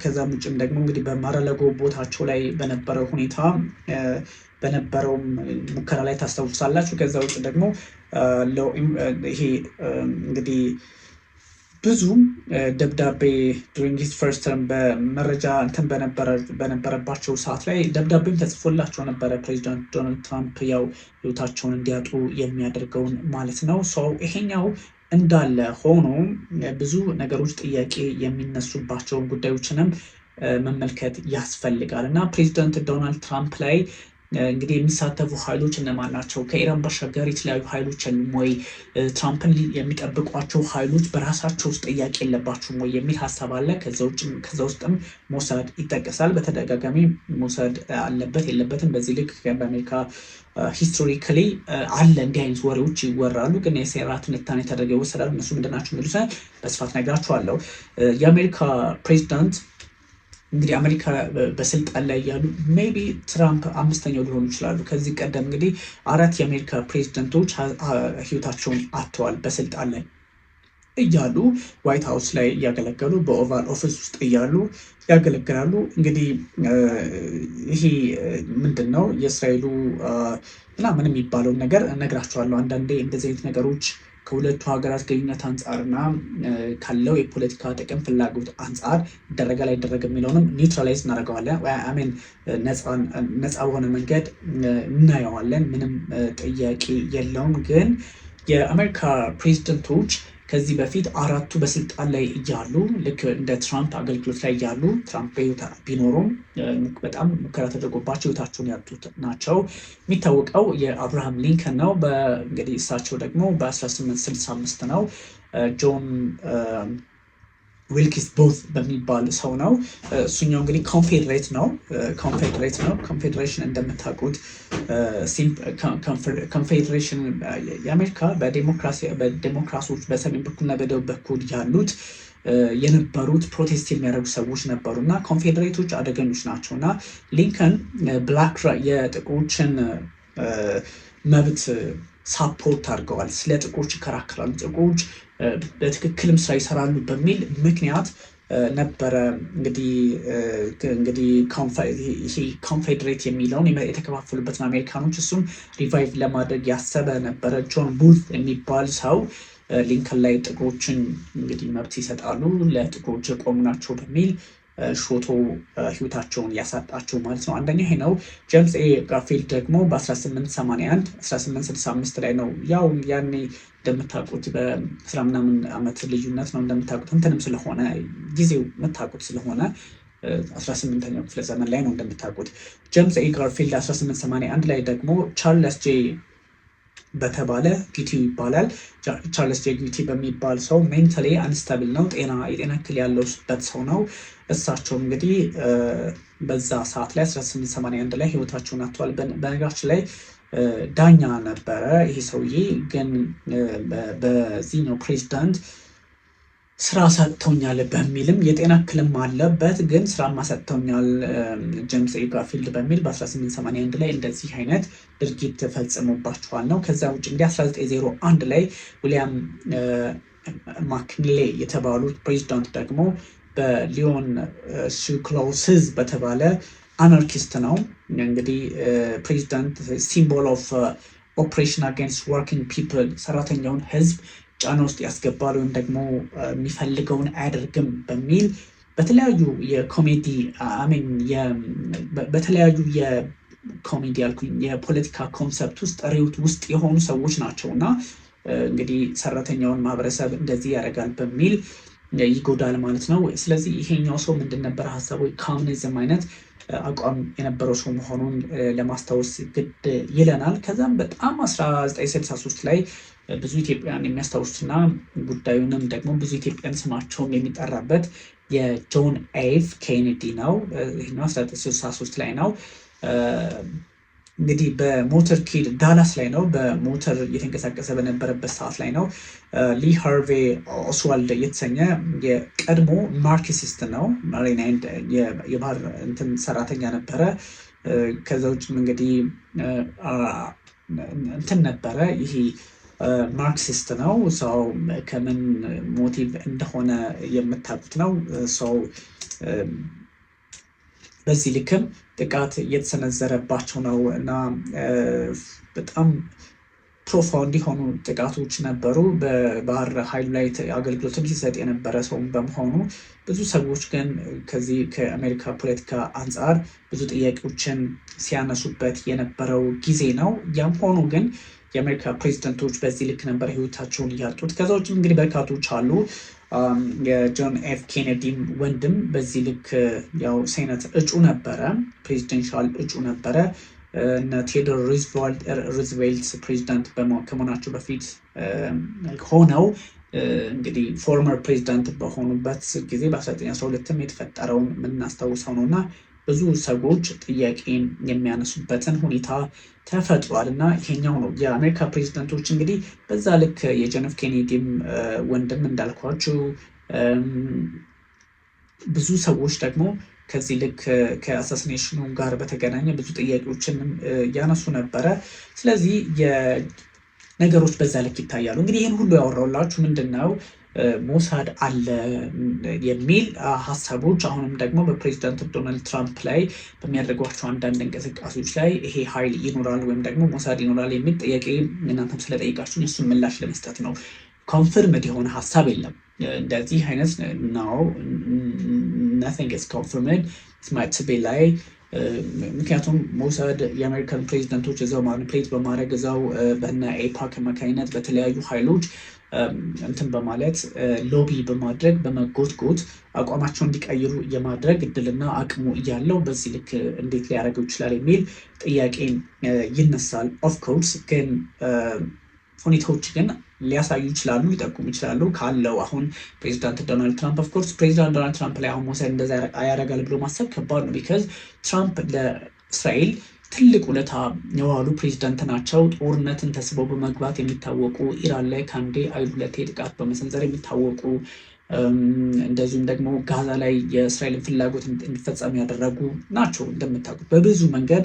[SPEAKER 1] ከዛም ውጭም ደግሞ እንግዲህ በማረለጎ ቦታቸው ላይ በነበረው ሁኔታ በነበረውም ሙከራ ላይ ታስታውሳላችሁ። ከዛ ውጭ ደግሞ ይሄ እንግዲህ ብዙ ደብዳቤ during his first term በመረጃ እንትን በነበረባቸው ሰዓት ላይ ደብዳቤም ተጽፎላቸው ነበረ ፕሬዚዳንት ዶናልድ ትራምፕ ያው ህይወታቸውን እንዲያጡ የሚያደርገውን ማለት ነው። ይሄኛው እንዳለ ሆኖ ብዙ ነገሮች ጥያቄ የሚነሱባቸውን ጉዳዮችንም መመልከት ያስፈልጋል እና ፕሬዚዳንት ዶናልድ ትራምፕ ላይ እንግዲህ የሚሳተፉ ኃይሎች እነማን ናቸው? ከኢራን ባሻገር የተለያዩ ኃይሎች የሉም ወይ? ትራምፕን የሚጠብቋቸው ኃይሎች በራሳቸው ውስጥ ጥያቄ የለባቸውም ወይ የሚል ሀሳብ አለ። ከዛ ውስጥም ሞሳድ ይጠቀሳል። በተደጋጋሚ ሞሳድ አለበት የለበትም በዚህ ልክ በአሜሪካ ሂስቶሪካሊ አለ እንዲህ አይነት ወሬዎች ይወራሉ። ግን የሴራ ትንታኔ ተደርገው ይወሰዳሉ። እነሱ ምንድናቸው የሚሉት በስፋት ነግራችኋለሁ። የአሜሪካ ፕሬዚዳንት እንግዲህ አሜሪካ በስልጣን ላይ ያሉ ሜቢ ትራምፕ 5ኛው ሊሆኑ ይችላሉ። ከዚህ ቀደም እንግዲህ 4 የአሜሪካ ፕሬዚደንቶች ህይወታቸውን አጥተዋል በስልጣን ላይ እያሉ ዋይት ሀውስ ላይ እያገለገሉ በኦቫል ኦፊስ ውስጥ እያሉ ያገለግላሉ። እንግዲህ ይሄ ምንድን ነው የእስራኤሉ ምናምን የሚባለውን ነገር እነግራቸዋለሁ። አንዳንዴ እንደዚህ አይነት ነገሮች ከሁለቱ ሀገራት ግንኙነት አንጻርና ካለው የፖለቲካ ጥቅም ፍላጎት አንጻር ይደረጋል አይደረግም የሚለውንም ኒውትራላይዝ እናደርገዋለን። አሜን ነፃ በሆነ መንገድ እናየዋለን። ምንም ጥያቄ የለውም። ግን የአሜሪካ ፕሬዚደንቶች ከዚህ በፊት 4ቱ በስልጣን ላይ እያሉ ልክ እንደ ትራምፕ አገልግሎት ላይ እያሉ ትራምፕ ቢኖሩም በጣም ሙከራ ተደርጎባቸው ህይወታቸውን ያጡት ናቸው። የሚታወቀው የአብርሃም ሊንከን ነው። እንግዲህ እሳቸው ደግሞ በ1865 ነው። ጆን ዊልኪስ ቦት በሚባል ሰው ነው። እሱኛው እንግዲህ ኮንፌዴሬት ነው። ኮንፌዴሬሽን እንደምታውቁት ኮንፌዴሬሽን የአሜሪካ በዴሞክራሲዎች በሰሜን በኩልና በደቡብ በኩል ያሉት የነበሩት ፕሮቴስት የሚያደርጉ ሰዎች ነበሩ እና ኮንፌዴሬቶች አደገኞች ናቸው እና ሊንከን ብላክ የጥቁሮችን መብት ሳፖርት አድርገዋል። ስለ ጥቁሮች ይከራከራሉ፣ ጥቁሮች በትክክልም ስራ ይሰራሉ በሚል ምክንያት ነበረ እንግዲህ ኮንፌዴሬት የሚለውን የተከፋፈሉበትን አሜሪካኖች እሱም ሪቫይቭ ለማድረግ ያሰበ ነበረ። ጆን ቡት የሚባል ሰው ሊንከን ላይ ጥቁሮችን እንግዲህ መብት ይሰጣሉ፣ ለጥቁሮች የቆሙ ናቸው በሚል ሾቶ ህይወታቸውን ያሳጣቸው ማለት ነው። አንደኛ ይሄ ነው። ጄምስ ኤ ጋርፊልድ ደግሞ በ1865 ላይ ነው። ያው ያኔ እንደምታውቁት በ10 ምናምን ዓመት ልዩነት ነው እንደምታውቁት እንትንም ስለሆነ ጊዜው የምታውቁት ስለሆነ 18ኛው ክፍለ ዘመን ላይ ነው እንደምታውቁት። ጄምስ ኤ ጋርፊልድ 1881 ላይ ደግሞ ቻርለስ ጄ በተባለ ጊቲ ይባላል። ቻርለስ ጄ ጊቲ በሚባል ሰው ሜንታሊ አንስታብል ነው፣ የጤና እክል ያለበት ሰው ነው። እሳቸው እንግዲህ በዛ ሰዓት ላይ 1881 ላይ ህይወታቸውን አጥተዋል። በነገራችን ላይ ዳኛ ነበረ ይሄ ሰውዬ። ግን በዚህኛው ፕሬዚዳንት ስራ ሰጥተውኛል በሚልም የጤና እክልም አለበት፣ ግን ስራማ ሰጥተውኛል ጄምስ ኤ ጋርፊልድ በሚል በ1881 ላይ እንደዚህ አይነት ድርጊት ተፈጽሞባቸዋል ነው። ከዛ ውጭ እንግዲህ 1901 ላይ ዊሊያም ማክኒሌ የተባሉት ፕሬዚዳንት ደግሞ በሊዮን ሱክሎስዝ በተባለ አናርኪስት ነው እንግዲህ ፕሬዚዳንት ሲምቦል ኦፍ ኦፕሬሽን አጌንስት ወርኪንግ ፒፕል ሰራተኛውን ህዝብ ጫና ውስጥ ያስገባል ወይም ደግሞ የሚፈልገውን አያደርግም በሚል በተለያዩ የኮሜዲ በተለያዩ የኮሜዲ ያልኩኝ የፖለቲካ ኮንሰፕት ውስጥ ሪውት ውስጥ የሆኑ ሰዎች ናቸው እና እንግዲህ ሰራተኛውን ማህበረሰብ እንደዚህ ያደርጋል በሚል ይጎዳል ማለት ነው። ስለዚህ ይሄኛው ሰው ምንድን ነበር ሀሳቡ? ኮሚኒዝም አይነት አቋም የነበረው ሰው መሆኑን ለማስታወስ ግድ ይለናል። ከዛም በጣም 1963 ላይ ብዙ ኢትዮጵያን የሚያስታውሱትና ጉዳዩንም ደግሞ ብዙ ኢትዮጵያን ስማቸውም የሚጠራበት የጆን ኤፍ ኬኔዲ ነው። ይህኛው 1963 ላይ ነው። እንግዲህ በሞተር ኪድ ዳላስ ላይ ነው። በሞተር እየተንቀሳቀሰ በነበረበት ሰዓት ላይ ነው። ሊ ሃርቬ ኦስዋልድ የተሰኘ የቀድሞ ማርክሲስት ነው። የባህር እንትን ሰራተኛ ነበረ። ከዛ ውጭም እንግዲህ እንትን ነበረ። ይሄ ማርክሲስት ነው። ሰው ከምን ሞቲቭ እንደሆነ የምታውቁት ነው። ሰው በዚህ ልክም ጥቃት እየተሰነዘረባቸው ነው እና በጣም ፕሮፋውንድ የሆኑ ጥቃቶች ነበሩ። በባህር ኃይሉ ላይ አገልግሎትም ሲሰጥ የነበረ ሰው በመሆኑ ብዙ ሰዎች ግን ከዚህ ከአሜሪካ ፖለቲካ አንጻር ብዙ ጥያቄዎችን ሲያነሱበት የነበረው ጊዜ ነው። ያም ሆኖ ግን የአሜሪካ ፕሬዚደንቶች በዚህ ልክ ነበር ህይወታቸውን እያጡት። ከዛ ውጭም እንግዲህ በርካቶች አሉ። የጆን ኤፍ ኬኔዲም ወንድም በዚህ ልክ ያው ሴኔት እጩ ነበረ፣ ፕሬዚደንሻል እጩ ነበረ። እነ ቴዎዶር ሩዝቬልት ፕሬዚዳንት ከመሆናቸው በፊት ሆነው እንግዲህ ፎርመር ፕሬዚዳንት በሆኑበት ጊዜ በ1912 የተፈጠረውን የምናስታውሰው ነው እና ብዙ ሰዎች ጥያቄን የሚያነሱበትን ሁኔታ ተፈጥሯል እና ይሄኛው ነው የአሜሪካ ፕሬዚደንቶች እንግዲህ በዛ ልክ የጆን ኤፍ ኬኔዲም ወንድም እንዳልኳችሁ ብዙ ሰዎች ደግሞ ከዚህ ልክ ከአሳሲኔሽኑ ጋር በተገናኘ ብዙ ጥያቄዎችን ያነሱ ነበረ። ስለዚህ ነገሮች በዛ ልክ ይታያሉ። እንግዲህ ይህን ሁሉ ያወራውላችሁ ምንድን ነው ሞሳድ አለ የሚል ሀሳቦች አሁንም ደግሞ በፕሬዚዳንት ዶናልድ ትራምፕ ላይ በሚያደርጓቸው አንዳንድ እንቅስቃሴዎች ላይ ይሄ ኃይል ይኖራል ወይም ደግሞ ሞሳድ ይኖራል የሚል ጥያቄ እናንተም ስለጠይቃችሁን እሱን ምላሽ ለመስጠት ነው። ኮንፈርምድ የሆነ ሀሳብ የለም። እንደዚህ አይነት ነው nothing is confirmed ስማት ላይ ምክንያቱም ሞሳድ የአሜሪካን ፕሬዚደንቶች እዛው ማኒፕሌት በማድረግ እዛው በና ኤፓክ አማካኝነት በተለያዩ ኃይሎች እንትን በማለት ሎቢ በማድረግ በመጎትጎት አቋማቸውን እንዲቀይሩ የማድረግ እድልና አቅሙ እያለው በዚህ ልክ እንዴት ሊያደርገው ይችላል የሚል ጥያቄ ይነሳል። ኦፍኮርስ ግን ሁኔታዎች ግን ሊያሳዩ ይችላሉ፣ ሊጠቁሙ ይችላሉ ካለው አሁን ፕሬዚዳንት ዶናልድ ትራምፕ ኦፍኮርስ ፕሬዚዳንት ዶናልድ ትራምፕ ላይ አሁን ሞሳድ እንደዛ ያደርጋል ብሎ ማሰብ ከባድ ነው። ቢካዝ ትራምፕ ለእስራኤል ትልቅ ውለታ የዋሉ ፕሬዚዳንት ናቸው። ጦርነትን ተስበው በመግባት የሚታወቁ፣ ኢራን ላይ ከአንዴ ሁለቴ ጥቃት በመሰንዘር የሚታወቁ፣ እንደዚሁም ደግሞ ጋዛ ላይ የእስራኤልን ፍላጎት እንዲፈጸም ያደረጉ ናቸው እንደምታውቁት በብዙ መንገድ።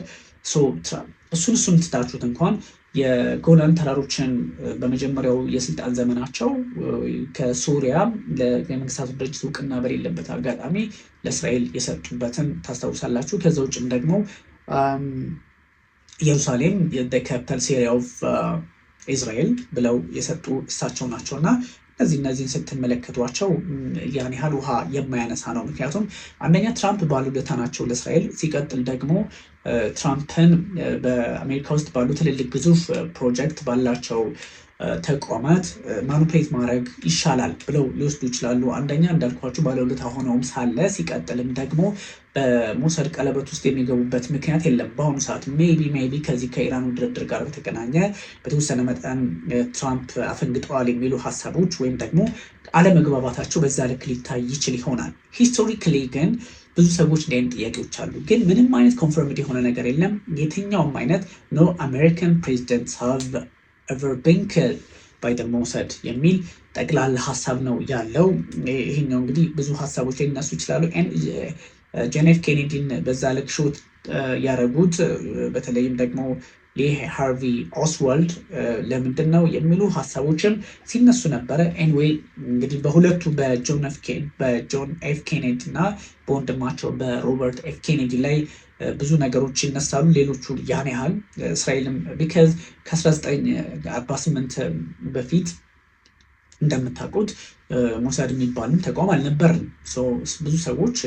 [SPEAKER 1] እሱን ትታችሁት እንኳን የጎላን ተራሮችን በመጀመሪያው የስልጣን ዘመናቸው ከሱሪያ ለመንግስታቱ ድርጅት እውቅና በሌለበት አጋጣሚ ለእስራኤል የሰጡበትን ታስታውሳላችሁ። ከዛ ውጭም ደግሞ ኢየሩሳሌም የካፒታል ሲቲ ኦፍ ኢዝራኤል ብለው የሰጡ እሳቸው ናቸው እና እነዚህን ስትመለከቷቸው ያን ያህል ውሃ የማያነሳ ነው። ምክንያቱም አንደኛ ትራምፕ ባለውለታ ናቸው ለእስራኤል። ሲቀጥል ደግሞ ትራምፕን በአሜሪካ ውስጥ ባሉ ትልልቅ ግዙፍ ፕሮጀክት ባላቸው ተቋማት ማኒፕሌት ማድረግ ይሻላል ብለው ሊወስዱ ይችላሉ። አንደኛ እንዳልኳችሁ ባለውለታ ሆነውም ሳለ፣ ሲቀጥልም ደግሞ በሞሳድ ቀለበት ውስጥ የሚገቡበት ምክንያት የለም በአሁኑ ሰዓት። ሜቢ ከዚህ ከኢራኑ ድርድር ጋር በተገናኘ በተወሰነ መጠን ትራምፕ አፈንግጠዋል የሚሉ ሀሳቦች ወይም ደግሞ አለመግባባታቸው በዛ ልክ ሊታይ ይችል ይሆናል። ሂስቶሪካሊ ግን ብዙ ሰዎች እንዲህ አይነት ጥያቄዎች አሉ፣ ግን ምንም አይነት ኮንፈርምድ የሆነ ነገር የለም። የትኛውም አይነት ኖ አሜሪካን ፕሬዚደንትስ ሃቭ ever been killed by the Mossad የሚል ጠቅላላ ሀሳብ ነው ያለው። ይሄኛው እንግዲህ ብዙ ሀሳቦች ላይ ሊነሱ ይችላሉ። ጆን ኤፍ ኬኔዲን በዛ ልክ ሾት ያደረጉት በተለይም ደግሞ ሃርቪ ኦስዋልድ ለምንድን ነው የሚሉ ሀሳቦችም ሲነሱ ነበረ። ኤኒዌይ እንግዲህ በሁለቱ በጆን ኤፍ ኬኔዲ እና በወንድማቸው በሮበርት ኤፍ ኬኔዲ ላይ ብዙ ነገሮች ይነሳሉ። ሌሎቹ ያን ያህል እስራኤልም ቢካዝ ከ1948 በፊት እንደምታውቁት ሞሳድ የሚባልም ተቋም አልነበርም። ብዙ ሰዎች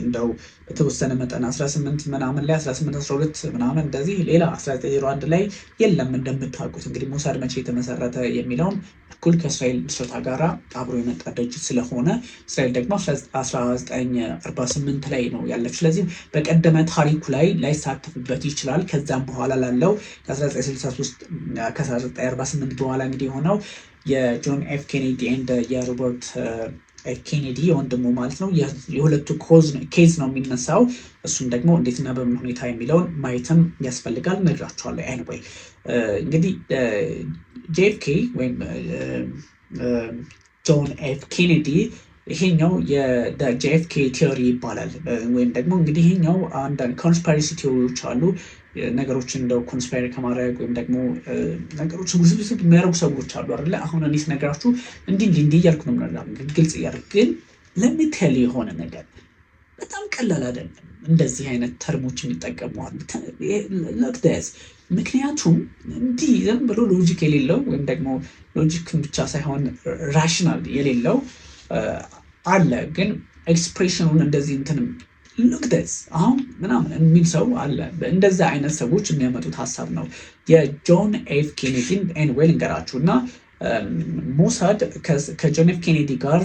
[SPEAKER 1] እንደው በተወሰነ መጠን 18 ምናምን ላይ 1812 ምናምን እንደዚህ ሌላ 1901 ላይ የለም እንደምታውቁት። እንግዲህ ሞሳድ መቼ የተመሰረተ የሚለውን እኩል ከእስራኤል ምስረታ ጋር አብሮ የመጣ ድርጅት ስለሆነ እስራኤል ደግሞ 1948 ላይ ነው ያለች። ስለዚህ በቀደመ ታሪኩ ላይ ላይሳተፍበት ይችላል። ከዛም በኋላ ላለው ከ1948 በኋላ እንግዲህ የሆነው የጆን ኤፍ ኬኔዲ ኤንድ የሮበርት ኬኔዲ የወንድሙ ማለት ነው የሁለቱ ኬዝ ነው የሚነሳው። እሱም ደግሞ እንዴትና በምን ሁኔታ የሚለውን ማየትም ያስፈልጋል። ነግራችኋለሁ። ኤኒዌይ እንግዲህ ጄኤፍኬ ወይም ጆን ኤፍ ኬኔዲ ይሄኛው የጄኤፍኬ ቲዮሪ ይባላል። ወይም ደግሞ እንግዲህ ይሄኛው አንዳንድ ኮንስፓይረሲ ቲዮሪዎች አሉ። ነገሮችን እንደው ኮንስፓይር ከማድረግ ወይም ደግሞ ነገሮችን ውስብስብ የሚያደርጉ ሰዎች አሉ አይደለ? አሁን እኔ ስነግራችሁ እንዲህ እያልኩ ነው ምናምን ግልጽ እያደረግ ግን ለሚቴል የሆነ ነገር በጣም ቀላል አይደለም። እንደዚህ አይነት ተርሞች የሚጠቀመዋል ለክደስ ምክንያቱም እንዲህ ዝም ብሎ ሎጂክ የሌለው ወይም ደግሞ ሎጂክን ብቻ ሳይሆን ራሽናል የሌለው አለ። ግን ኤክስፕሬሽኑን እንደዚህ እንትንም ሉክደስ አሁን ምናምን የሚል ሰው አለ። እንደዛ አይነት ሰዎች የሚያመጡት ሀሳብ ነው። የጆን ኤፍ ኬኔዲን ኤንዌል እንገራችሁ እና ሞሳድ ከጆን ኤፍ ኬኔዲ ጋር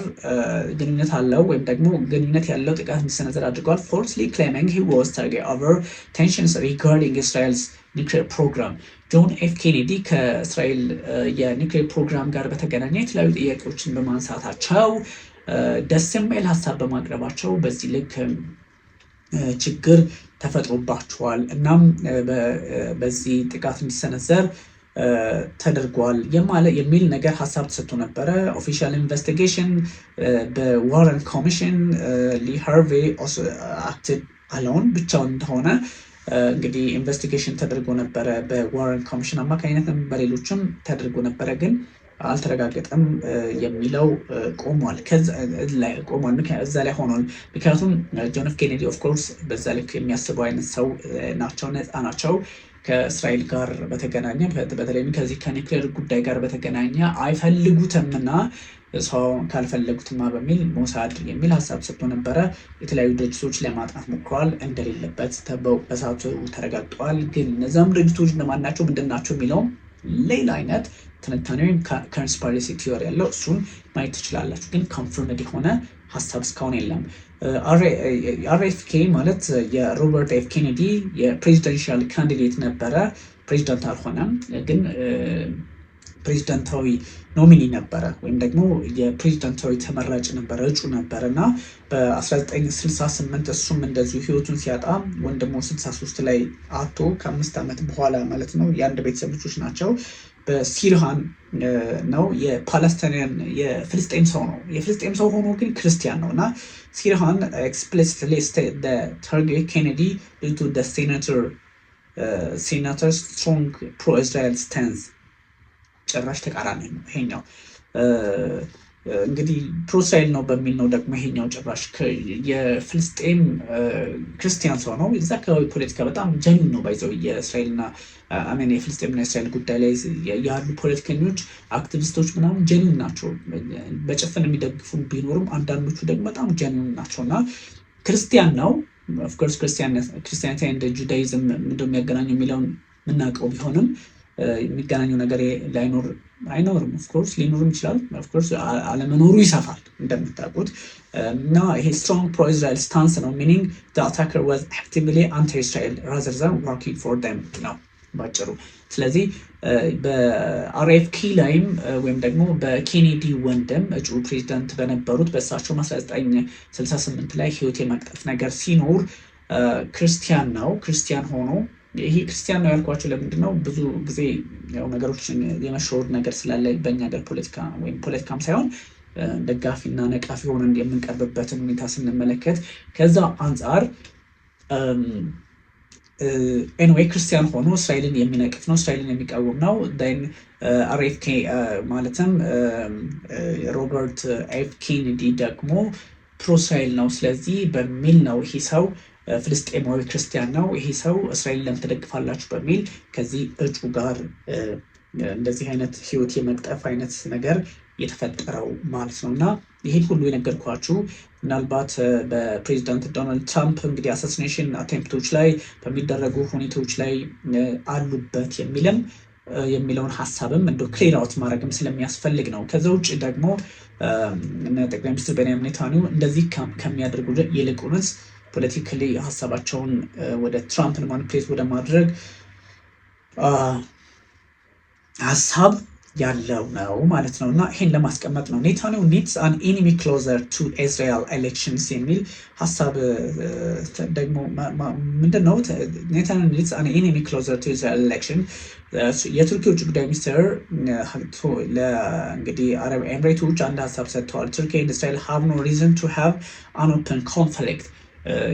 [SPEAKER 1] ግንኙነት አለው ወይም ደግሞ ግንኙነት ያለው ጥቃት እንዲሰነዘር አድርገዋል። ፎልስሊ ክሌሚንግ ሂ ዋዝ ታርጌት ኦቨር ቴንሽንስ ሪጋርዲንግ እስራኤልስ ኒውክሌር ፕሮግራም። ጆን ኤፍ ኬኔዲ ከእስራኤል የኒውክሌር ፕሮግራም ጋር በተገናኘ የተለያዩ ጥያቄዎችን በማንሳታቸው ደስ የሚል ሀሳብ በማቅረባቸው በዚህ ልክ ችግር ተፈጥሮባቸዋል። እናም በዚህ ጥቃት እንዲሰነዘር ተደርጓል የሚል ነገር ሀሳብ ተሰጥቶ ነበረ። ኦፊሻል ኢንቨስቲጌሽን በዋረን ኮሚሽን ሊ ሃርቬ አክትድ አለውን ብቻውን እንደሆነ እንግዲህ ኢንቨስቲጌሽን ተደርጎ ነበረ በዋረን ኮሚሽን አማካኝነት፣ በሌሎችም ተደርጎ ነበረ ግን አልተረጋገጠም የሚለው ቆሟል። እዛ ላይ ሆኗል። ምክንያቱም ጆን ኤፍ ኬኔዲ ኦፍኮርስ በዛ ልክ የሚያስቡ አይነት ሰው ናቸው፣ ነፃ ናቸው። ከእስራኤል ጋር በተገናኘ በተለይም ከዚህ ከኒውክሌር ጉዳይ ጋር በተገናኘ አይፈልጉትምና ሰው ካልፈለጉትማ በሚል ሞሳድ የሚል ሀሳብ ሰጥቶ ነበረ። የተለያዩ ድርጅቶች ለማጥናት ሞክረዋል፣ እንደሌለበት በሰዓቱ ተረጋግጠዋል። ግን እነዚያም ድርጅቶች እነማን ናቸው ምንድን ናቸው የሚለውም ሌላ አይነት ትንታኔ ወይም ኮንስፓይረሲ ቲዮሪ ያለው እሱን ማየት ትችላላችሁ። ግን ኮንፈርምድ የሆነ ሀሳብ እስካሁን የለም። አርኤፍኬ ማለት የሮበርት ኤፍ ኬኔዲ የፕሬዚደንሻል ካንዲዴት ነበረ። ፕሬዚደንት አልሆነም፣ ግን ፕሬዚደንታዊ ኖሚኒ ነበረ ወይም ደግሞ የፕሬዚደንታዊ ተመራጭ ነበረ፣ እጩ ነበረ እና በ1968 እሱም እንደዚሁ ህይወቱን ሲያጣ ወንድሞ 63 ላይ አቶ ከ5 ዓመት በኋላ ማለት ነው። የአንድ ቤተሰብ ልጆች ናቸው። በሲርሃን ነው። የፓለስቲኒያን የፍልስጤም ሰው ነው። የፍልስጤም ሰው ሆኖ ግን ክርስቲያን ነው እና ሲርሃን ኤክስፕሊሲትሊ ስቴት ታርጌት ኬኔዲ ዲው ቱ ዘ ሴናተር ስትሮንግ ፕሮ እስራኤል ስታንስ። ጭራሽ ተቃራኒ ነው ይሄኛው። እንግዲህ ፕሮእስራኤል ነው በሚል ነው ደግሞ ይሄኛው ጭራሽ የፍልስጤም ክርስቲያን ሰው ነው። እዛ አካባቢ ፖለቲካ በጣም ጀኒን ነው ባይዘው የእስራኤልና የፍልስጤምና የእስራኤል ጉዳይ ላይ ያሉ ፖለቲከኞች አክቲቪስቶች ምናምን ጀኒን ናቸው። በጭፍን የሚደግፉ ቢኖሩም አንዳንዶቹ ደግሞ በጣም ጀኒን ናቸው እና ክርስቲያን ነው። ኦፍኮርስ ክርስቲያኒቲ እንደ ጁዳይዝም እንደሚያገናኙ የሚለውን የምናውቀው ቢሆንም የሚገናኘው ነገር አይኖርም። ኦፍኮርስ ሊኖርም ይችላል። ኦፍኮርስ አለመኖሩ ይሰፋል እንደምታውቁት እና ይሄ ስትሮንግ ፕሮ እስራኤል ስታንስ ነው። ሚኒንግ ዘ አታከር ዋዝ አክቲቭሊ አንቲ እስራኤል ራዘር ዛን ወርኪንግ ፎር ደም ነው ባጭሩ። ስለዚህ በአርኤፍኬ ላይም ወይም ደግሞ በኬኔዲ ወንድም እጩ ፕሬዚዳንት በነበሩት በእሳቸው 1968 ላይ ህይወት የመቅጠፍ ነገር ሲኖር ክርስቲያን ነው። ክርስቲያን ሆኖ ይሄ ክርስቲያን ነው ያልኳቸው ለምንድን ነው? ብዙ ጊዜ ያው ነገሮችን የመሸወድ ነገር ስላለ በእኛ ሀገር ፖለቲካ ወይም ፖለቲካም ሳይሆን ደጋፊና ነቃፊ ሆነን የምንቀርብበትን ሁኔታ ስንመለከት ከዛ አንጻር ኤንዌይ ክርስቲያን ሆኖ እስራኤልን የሚነቅፍ ነው፣ እስራኤልን የሚቃወም ነው። አርኤፍኬ ማለትም ሮበርት ኤፍ ኬኔዲ ደግሞ ፕሮእስራኤል ነው። ስለዚህ በሚል ነው ይሄ ሰው ፍልስጤማዊ ክርስቲያን ነው፣ ይሄ ሰው እስራኤል ለምን ትደግፋላችሁ በሚል ከዚህ እጩ ጋር እንደዚህ አይነት ህይወት የመቅጠፍ አይነት ነገር የተፈጠረው ማለት ነው። እና ይሄን ሁሉ የነገርኳችሁ ምናልባት በፕሬዚዳንት ዶናልድ ትራምፕ እንግዲህ አሳሲኔሽን አቴምፕቶች ላይ በሚደረጉ ሁኔታዎች ላይ አሉበት የሚልም የሚለውን ሀሳብም እንደው ክሊር አውት ማድረግም ስለሚያስፈልግ ነው። ከዛ ውጭ ደግሞ ጠቅላይ ሚኒስትር ቤንያሚን ኔታንያሁ እንደዚህ ከሚያደርጉ ይልቁንስ ፖለቲካሊ ሀሳባቸውን ወደ ትራምፕን ማኒፕሌት ወደ ማድረግ ሀሳብ ያለው ነው ማለት ነው። እና ይሄን ለማስቀመጥ ነው ኔታንያሁ ኒድስ አን ኤኒሚ ክሎዘር ቱ እስራኤል ኤሌክሽንስ የሚል ሀሳብ ደግሞ ምንድን ነው? ኔታንያሁ ኒድስ አን ኤኒሚ ክሎዘር ቱ እስራኤል ኤሌክሽን የቱርኪ ውጭ ጉዳይ ሚኒስትር እንግዲህ አረብ ኤምሬቶች አንድ ሀሳብ ሰጥተዋል። ቱርኪ ኤንድ እስራኤል ሃቭ ኖ ሪዝን ቱ ሃቭ አን ኦፕን ኮንፍሊክት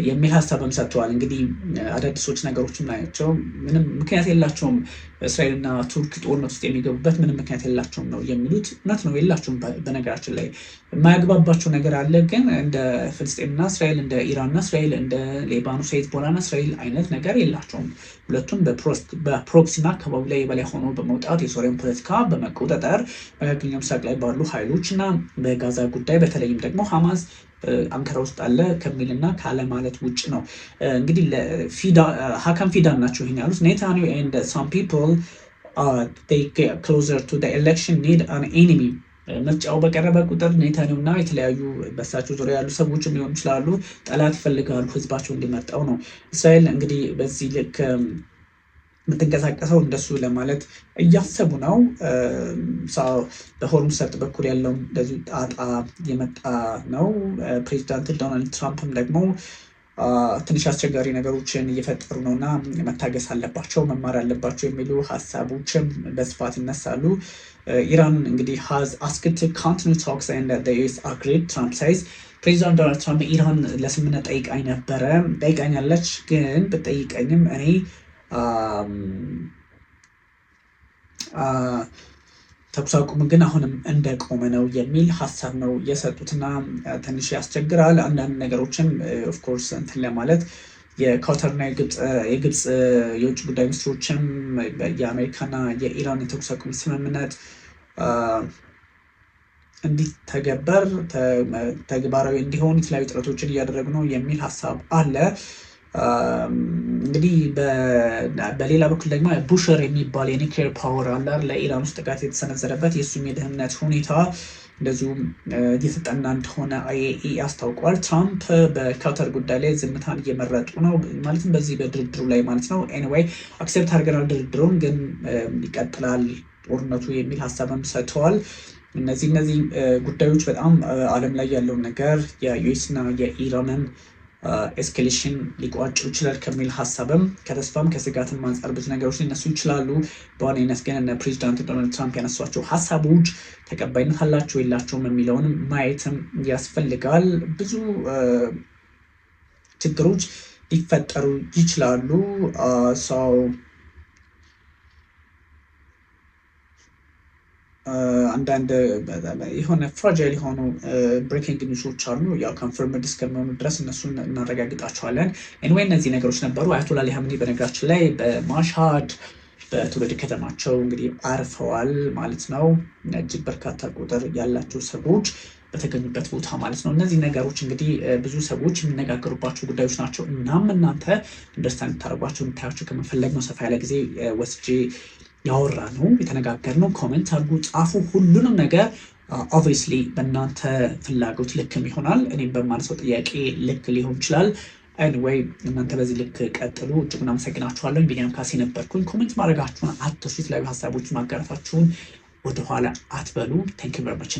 [SPEAKER 1] የሚል ሀሳብም ሰጥተዋል። እንግዲህ አዳዲሶች ነገሮችም ናቸው። ምንም ምክንያት የላቸውም እስራኤልና ቱርክ ጦርነት ውስጥ የሚገቡበት ምንም ምክንያት የላቸውም ነው የሚሉት። እውነት ነው፣ የላቸውም። በነገራችን ላይ የማያግባባቸው ነገር አለ። ግን እንደ ፍልስጤምና እስራኤል፣ እንደ ኢራንና እስራኤል፣ እንደ ሊባኖስ ሂዝቦላና እስራኤል አይነት ነገር የላቸውም። ሁለቱም በፕሮክሲና አካባቢ ላይ የበላይ ሆኖ በመውጣት የሶሪያን ፖለቲካ በመቆጣጠር መካከለኛው ምስራቅ ላይ ባሉ ኃይሎች እና በጋዛ ጉዳይ በተለይም ደግሞ ሐማስ አንካራ ውስጥ አለ ከሚልና ካለ ማለት ውጭ ነው። እንግዲህ ሀካም ፊዳን ናቸው ይሄን ያሉት። ኔታንያሁ ኤንድ ሳም ፒፕል ክሎዘር ቱ ኤሌክሽን ኒድ አን ኤኒሚ። ምርጫው በቀረበ ቁጥር ኔታንያሁ እና የተለያዩ በሳቸው ዙሪያ ያሉ ሰዎችም ሊሆኑ ይችላሉ ጠላት ይፈልጋሉ ህዝባቸው እንዲመርጠው ነው። እስራኤል እንግዲህ በዚህ ልክ የምትንቀሳቀሰው እንደሱ ለማለት እያሰቡ ነው። በሆርሙዝ ሰርጥ በኩል ያለው እንደዚሁ ጣጣ የመጣ ነው። ፕሬዚዳንት ዶናልድ ትራምፕም ደግሞ ትንሽ አስቸጋሪ ነገሮችን እየፈጠሩ ነው እና መታገስ አለባቸው፣ መማር አለባቸው የሚሉ ሀሳቦችም በስፋት ይነሳሉ። ኢራን እንግዲህ ሃዝ አስክድ ቱ ኮንቲኒው ቶክስ ኤንድ ዘ ዩኤስ አግሪድ ትራምፕ ሳይዝ ፕሬዚዳንት ዶናልድ ትራምፕ ኢራን ለስምምነት ጠይቃኛለች፣ ግን ብትጠይቀኝም እኔ ተኩስ አቁም ግን አሁንም እንደቆመ ነው የሚል ሀሳብ ነው የሰጡትና ትንሽ ያስቸግራል። አንዳንድ ነገሮችን ኦፍኮርስ እንትን ለማለት የካታርና የግብፅ የውጭ ጉዳይ ሚኒስትሮችም የአሜሪካና የኢራን የተኩስ አቁም ስምምነት እንዲተገበር ተግባራዊ እንዲሆን የተለያዩ ጥረቶችን እያደረጉ ነው የሚል ሀሳብ አለ። እንግዲህ በሌላ በኩል ደግሞ ቡሸር የሚባል የኒውክሌር ፓወር አለ ለኢራን ውስጥ ጥቃት የተሰነዘረበት የእሱም የደህንነት ሁኔታ እንደዚሁም እየተጠና እንደሆነ አይኤኢ አስታውቋል። ትራምፕ በካታር ጉዳይ ላይ ዝምታን እየመረጡ ነው፣ ማለትም በዚህ በድርድሩ ላይ ማለት ነው። ኤኒዌይ አክሴፕት አድርገናል፣ ድርድሩን ግን ይቀጥላል ጦርነቱ የሚል ሀሳብም ሰጥተዋል። እነዚህ ጉዳዮች በጣም ዓለም ላይ ያለውን ነገር የዩኤስና የኢራንን ኤስኬሌሽን ሊቋጭ ይችላል ከሚል ሀሳብም ከተስፋም ከስጋትም አንጻር ብዙ ነገሮች ሊነሱ ይችላሉ። በዋነኝነት ግን ፕሬዚዳንት ዶናልድ ትራምፕ ያነሷቸው ሀሳቦች ተቀባይነት አላቸው የላቸውም የሚለውን ማየትም ያስፈልጋል። ብዙ ችግሮች ሊፈጠሩ ይችላሉ። አንዳንድ የሆነ ፍራጃይል የሆኑ ብሬኪንግ ኒውሶች አሉ። ያው ኮንፈርምድ እስከሚሆኑ ድረስ እነሱን እናረጋግጣቸዋለን። ኤኒዌይ እነዚህ ነገሮች ነበሩ። አያቶላ አሊ ሀምኒ በነገራችን ላይ በማሽሃድ በትውልድ ከተማቸው እንግዲህ አርፈዋል ማለት ነው። እጅግ በርካታ ቁጥር ያላቸው ሰዎች በተገኙበት ቦታ ማለት ነው። እነዚህ ነገሮች እንግዲህ ብዙ ሰዎች የሚነጋገሩባቸው ጉዳዮች ናቸው። እናም እናንተ እንደርስታንድ ታደርጓቸው የምታያቸው ከመፈለግ ነው ሰፋ ያለ ጊዜ ወስጄ ያወራ ነው የተነጋገር ነው። ኮሜንት አድርጉ፣ ጻፉ። ሁሉንም ነገር ኦብቪየስሊ በእናንተ ፍላጎት ልክም ይሆናል፣ እኔም በማነሳው ጥያቄ ልክ ሊሆን ይችላል። ኤኒዌይ እናንተ በዚህ ልክ ቀጥሉ። እጅጉን አመሰግናችኋለሁ። ቢኒያም ካሴ ነበርኩኝ። ኮሜንት ማድረጋችሁን አትርሱ። የተለያዩ ሀሳቦች ማጋራታችሁን ወደኋላ አትበሉ። ቴንክ ዩ ቨሪ ማች።